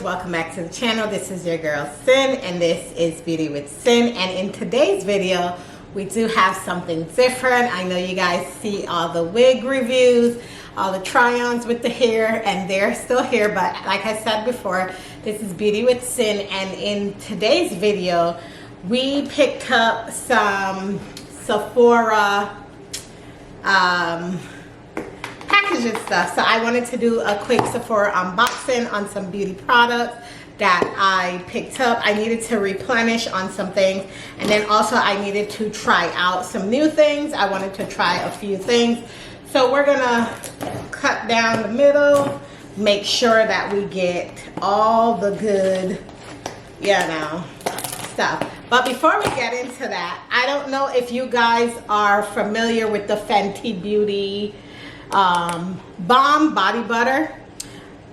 welcome back to the channel. This is your girl Sin, and this is Beauty with Sin. And in today's video we do have something different. I know you guys see all the wig reviews, all the try-ons with the hair, and they're still here, but like I said before, this is Beauty with Sin. And in today's video we picked up some Sephora packaging stuff. So I wanted to do a quick Sephora unboxing on some beauty products that I picked up. I needed to replenish on some things, and then also I needed to try out some new things. I wanted to try a few things. So we're gonna cut down the middle, make sure that we get all the good, stuff. But before we get into that, I don't know if you guys are familiar with the Fenty Beauty balm body butter.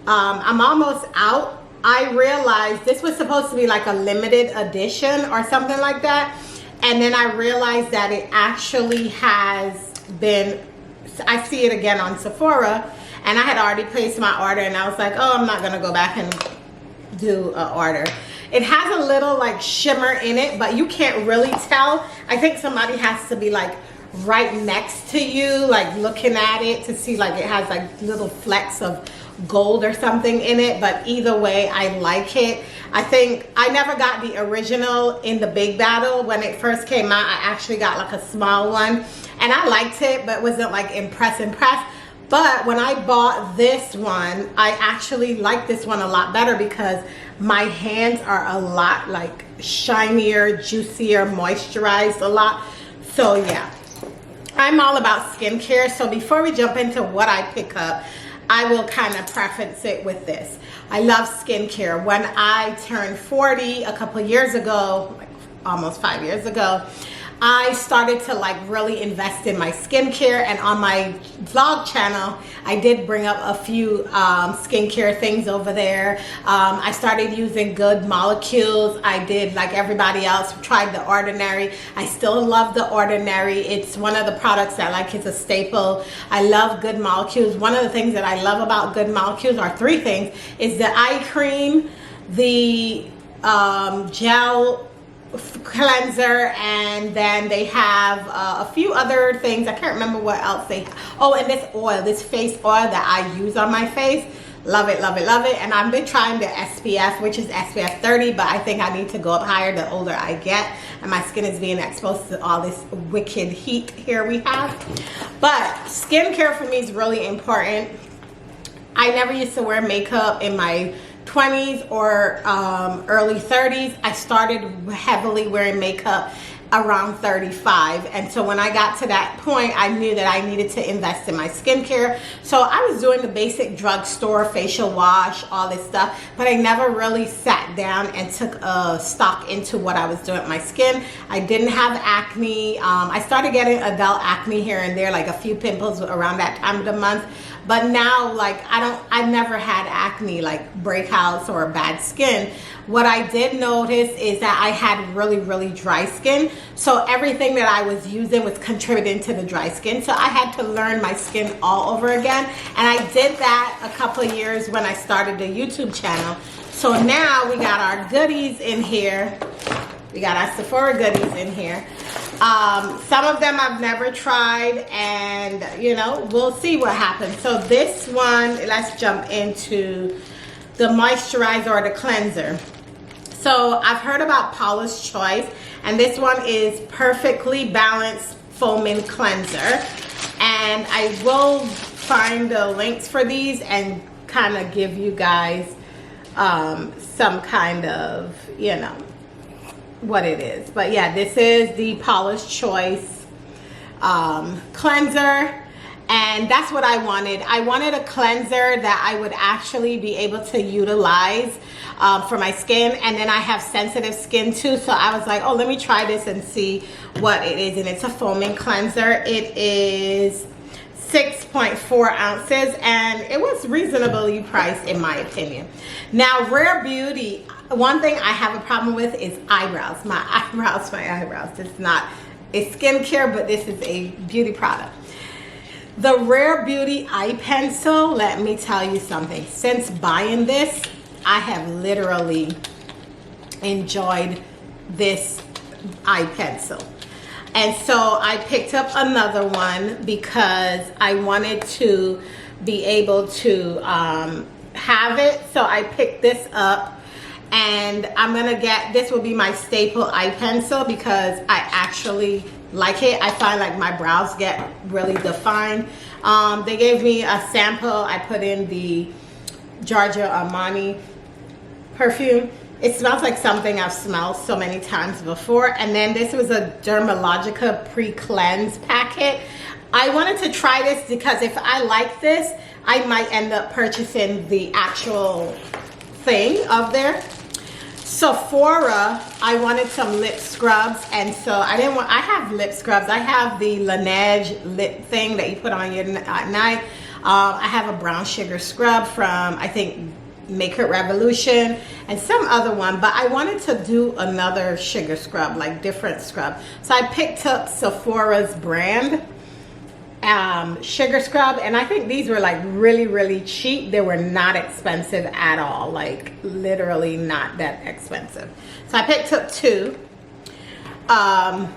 I'm almost out. I realized this was supposed to be like a limited edition or something like that, and then I realized that it actually has been, I see it again on Sephora, and I had already placed my order, and I was like, oh, I'm not gonna go back and do an order. It has a little like shimmer in it, but you can't really tell. I think somebody has to be like right next to you, like looking at it, to see like it has like little flecks of gold or something in it. But either way, I like it. I think I never got the original in the big battle. When it first came out, I actually got like a small one, and I liked it, but wasn't like impressed. But when I bought this one, I actually like this one a lot better because my hands are a lot like shinier, juicier, moisturized a lot. So yeah, I'm all about skincare. So before we jump into what I pick up, I will kind of preface it with this. I love skincare. When I turned 40 a couple years ago, like almost 5 years ago, I started to like really invest in my skincare. And on my vlog channel, I did bring up a few skincare things over there. I started using Good Molecules. I did, like everybody else, tried The Ordinary. I still love The Ordinary. It's one of the products that like is a staple. I love Good Molecules. One of the things that I love about Good Molecules, or three things, is the eye cream, the gel cleanser, and then they have a few other things. I can't remember what else they have. Oh, and this oil, this face oil that I use on my face. Love it, love it, love it. And I've been trying the SPF, which is SPF 30, but I think I need to go up higher the older I get, and my skin is being exposed to all this wicked heat here we have. But skincare for me is really important. I never used to wear makeup in my 20s or early 30s. I started heavily wearing makeup around 35, and so when I got to that point, I knew that I needed to invest in my skincare. So I was doing the basic drugstore facial wash, all this stuff, but I never really sat down and took a stock into what I was doing with my skin. I didn't have acne. I started getting adult acne here and there, like a few pimples around that time of the month. But now, like, I never had acne, like breakouts or bad skin. What I did notice is that I had really, really dry skin. So everything that I was using was contributing to the dry skin. So I had to learn my skin all over again. And I did that a couple of years when I started the YouTube channel. So now we got our goodies in here. We got our Sephora goodies in here. Some of them I've never tried, and you know, we'll see what happens. So this one, let's jump into the moisturizer or the cleanser. So I've heard about Paula's Choice, and this one is Perfectly Balanced Foaming Cleanser. And I will find the links for these and kind of give you guys some kind of, you know, what it is. But yeah, this is the Paula's Choice cleanser, and that's what I wanted. I wanted a cleanser that I would actually be able to utilize for my skin, and then I have sensitive skin too, so I was like, oh, let me try this and see what it is. And it's a foaming cleanser. It is 6.4 ounces, and it was reasonably priced in my opinion. Now, Rare Beauty, one thing I have a problem with is eyebrows. My eyebrows. It's not a skincare, but this is a beauty product. The Rare Beauty eye pencil, let me tell you something. Since buying this, I have literally enjoyed this eye pencil. And so I picked up another one because I wanted to be able to have it. So I picked this up, and I'm gonna get, this will be my staple eye pencil because I actually like it. I find like my brows get really defined. They gave me a sample. I put in the Giorgio Armani perfume. It smells like something I've smelled so many times before. And then this was a Dermalogica pre-cleanse packet. I wanted to try this because if I like this, I might end up purchasing the actual thing of there. Sephora, I wanted some lip scrubs, and so I have lip scrubs. I have the Laneige lip thing that you put on your at night. I have a brown sugar scrub from, I think, Makeup Revolution, and some other one, but I wanted to do another sugar scrub, like different scrub. So I picked up Sephora's brand sugar scrub, and I think these were like really cheap. They were not expensive at all, like literally not that expensive. So I picked up two. I've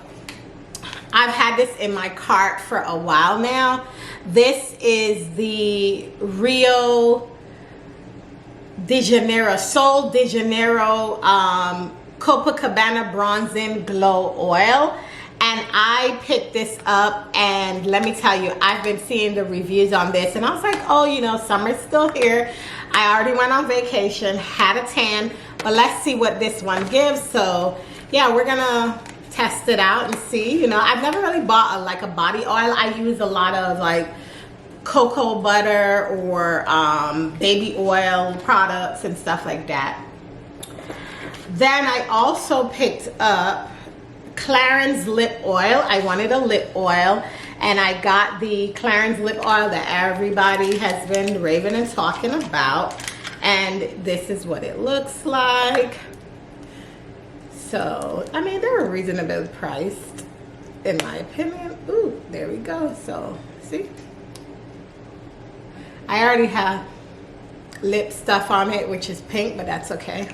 had this in my cart for a while now. This is the Rio de Janeiro, Sol de Janeiro Copacabana Bronzing Glow Oil. And I picked this up, and let me tell you, I've been seeing the reviews on this, and I was like, oh, you know, summer's still here. I already went on vacation, had a tan, but let's see what this one gives. So yeah, we're gonna test it out and see. You know, I've never really bought like a body oil. I use a lot of like cocoa butter or baby oil products and stuff like that. Then I also picked up Clarins lip oil. I wanted a lip oil, and I got the Clarins lip oil that everybody has been raving and talking about, and this is what it looks like. So I mean, they're reasonably priced in my opinion. Ooh, there we go. So see, I already have lip stuff on it, which is pink, but that's okay.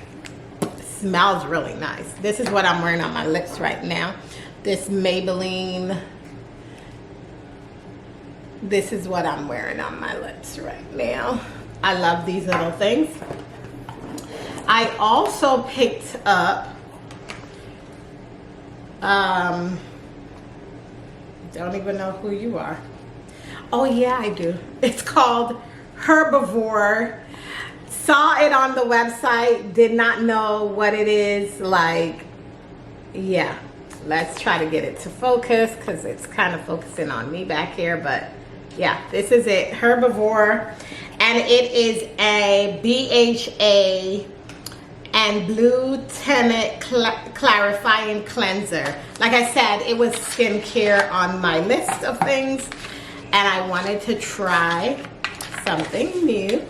Smells really nice. This is what I'm wearing on my lips right now. This Maybelline. This is what I'm wearing on my lips right now. I love these little things. I also picked up don't even know who you are. Oh yeah, I do. It's called Herbivore. Saw it on the website, did not know what it is. Like, yeah, let's try to get it to focus because it's kind of focusing on me back here. But yeah, this is it, Herbivore, and it is a BHA and blue tinted clarifying cleanser. Like I said, it was skincare on my list of things, and I wanted to try something new.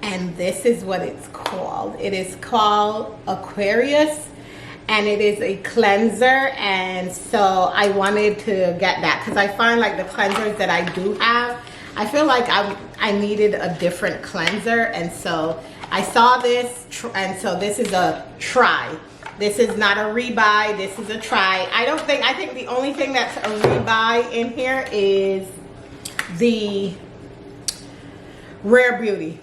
And this is what it's called. It is called Aquarius, and it is a cleanser. And so I wanted to get that because I find like the cleansers that I do have, I feel like I needed a different cleanser. And so I saw this, and so this is a try. This is not a rebuy, this is a try. I think the only thing that's a rebuy in here is the Rare Beauty.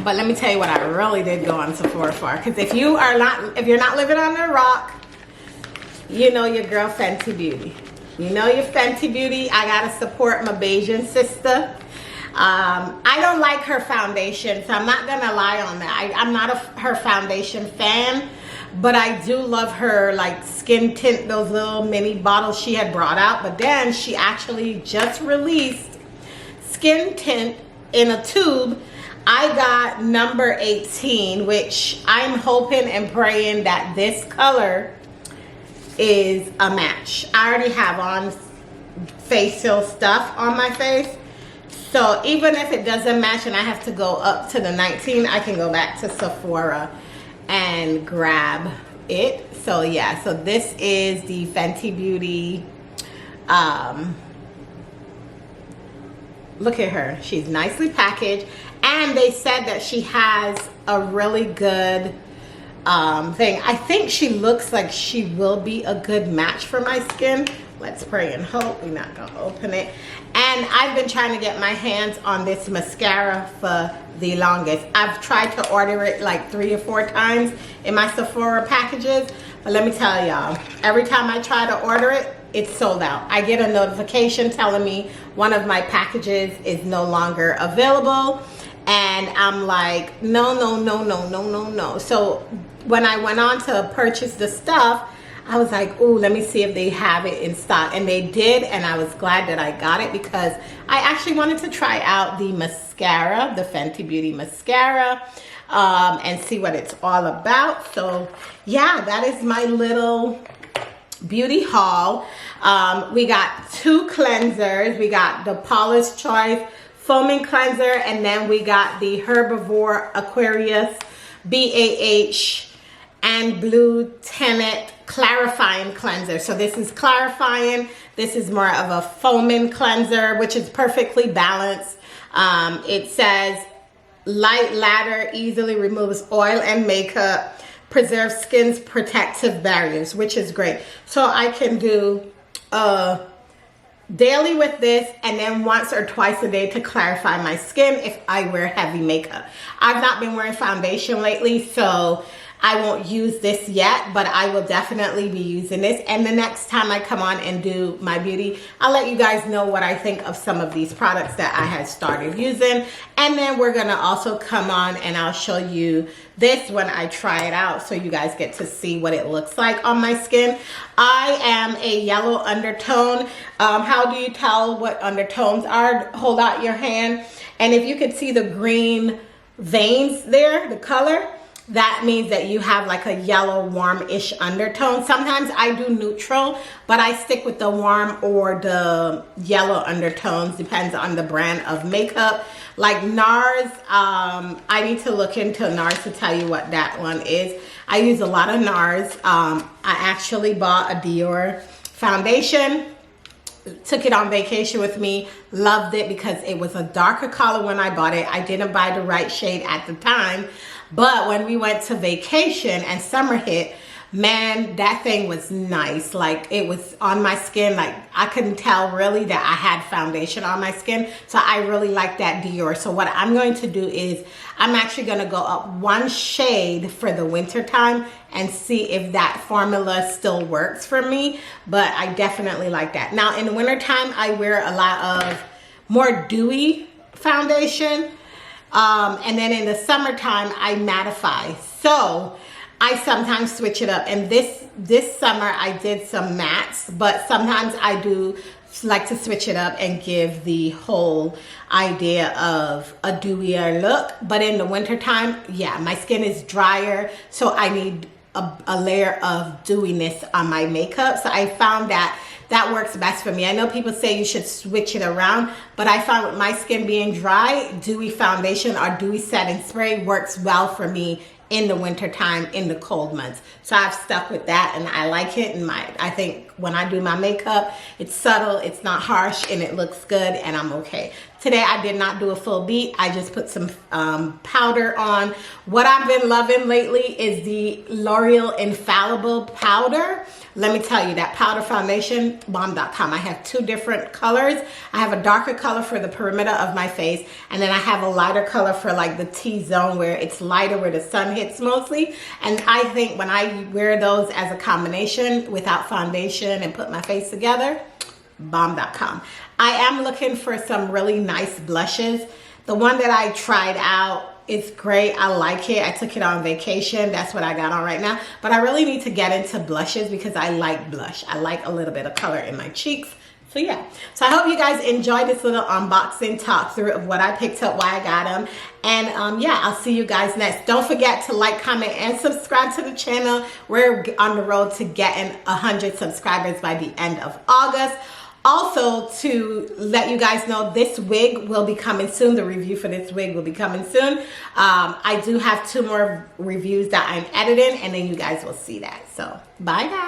But let me tell you what I really did go on Sephora for. Because if you're not living on the rock, you know your girl Fenty Beauty. You know your Fenty Beauty. I gotta support my Bayesian sister. I don't like her foundation, so I'm not gonna lie on that. I'm not her foundation fan, but I do love her like skin tint, those little mini bottles she had brought out. But then she actually just released skin tint in a tube. I got number 18, which I'm hoping and praying that this color is a match. I already have on facial stuff on my face, so even if it doesn't match and I have to go up to the 19, I can go back to Sephora and grab it. So yeah, so this is the Fenty Beauty. Look at her, she's nicely packaged. And they said that she has a really good thing. I think she looks like she will be a good match for my skin. Let's pray and hope. We're not gonna open it. And I've been trying to get my hands on this mascara for the longest. I've tried to order it like 3 or 4 times in my Sephora packages, but let me tell y'all, every time I try to order it, it's sold out. I get a notification telling me one of my packages is no longer available, and I'm like, no, no, no, no, no, no, no. So when I went on to purchase the stuff, I was like, ooh, let me see if they have it in stock. And they did, and I was glad that I got it because I actually wanted to try out the mascara, the Fenty Beauty mascara, and see what it's all about. So yeah, that is my little beauty haul. We got 2 cleansers. We got the Paula's Choice foaming cleanser, and then we got the Herbivore Aquarius BAH and Blue Tenet clarifying cleanser. So this is clarifying. This is more of a foaming cleanser, which is perfectly balanced. It says light lather, easily removes oil and makeup, preserves skin's protective barriers, which is great. So I can do daily with this, and then once or twice a day to clarify my skin if I wear heavy makeup. I've not been wearing foundation lately, so I won't use this yet, but I will definitely be using this. And the next time I come on and do my beauty, I'll let you guys know what I think of some of these products that I had started using. And then we're gonna also come on and I'll show you this when I try it out, so you guys get to see what it looks like on my skin. I am a yellow undertone. How do you tell what undertones are? Hold out your hand, and if you could see the green veins there, the color, that means that you have like a yellow warm-ish undertone. Sometimes I do neutral, but I stick with the warm or the yellow undertones, depends on the brand of makeup. Like NARS, I need to look into NARS to tell you what that one is. I use a lot of NARS. I actually bought a Dior foundation, took it on vacation with me, loved it because it was a darker color when I bought it. I didn't buy the right shade at the time, but when we went to vacation and summer hit, man, that thing was nice. Like, it was on my skin, like I couldn't tell really that I had foundation on my skin. So I really like that Dior. So what I'm going to do is I'm actually going to go up 1 shade for the winter time and see if that formula still works for me. But I definitely like that. Now in the winter time, I wear a lot of more dewy foundation. And then in the summertime, I mattify. So I sometimes switch it up. And this summer I did some mattes, but sometimes I do like to switch it up and give the whole idea of a dewier look. But in the wintertime, yeah, my skin is drier, so I need a layer of dewiness on my makeup. So I found that that works best for me. I know people say you should switch it around, but I found with my skin being dry, dewy foundation or dewy setting spray works well for me in the winter time, in the cold months. So I've stuck with that and I like it. And I think when I do my makeup, it's subtle, it's not harsh, and it looks good, and I'm okay. Today I did not do a full beat. I just put some powder on. What I've been loving lately is the L'Oreal Infallible powder. Let me tell you, that powder foundation, balm.com. I have 2 different colors. I have a darker color for the perimeter of my face, and then I have a lighter color for like the T-zone where it's lighter where the sun hits mostly. And I think when I wear those as a combination without foundation and put my face together, balm.com. I am looking for some really nice blushes. The one that I tried out, it's great. I like it. I took it on vacation. That's what I got on right now. But I really need to get into blushes because I like blush. I like a little bit of color in my cheeks. So yeah. So I hope you guys enjoyed this little unboxing talk through of what I picked up, why I got them. And yeah, I'll see you guys next. Don't forget to like, comment, and subscribe to the channel. We're on the road to getting 100 subscribers by the end of August. Also, to let you guys know, this wig will be coming soon. The review for this wig will be coming soon. I do have 2 more reviews that I'm editing, and then you guys will see that. So, bye guys.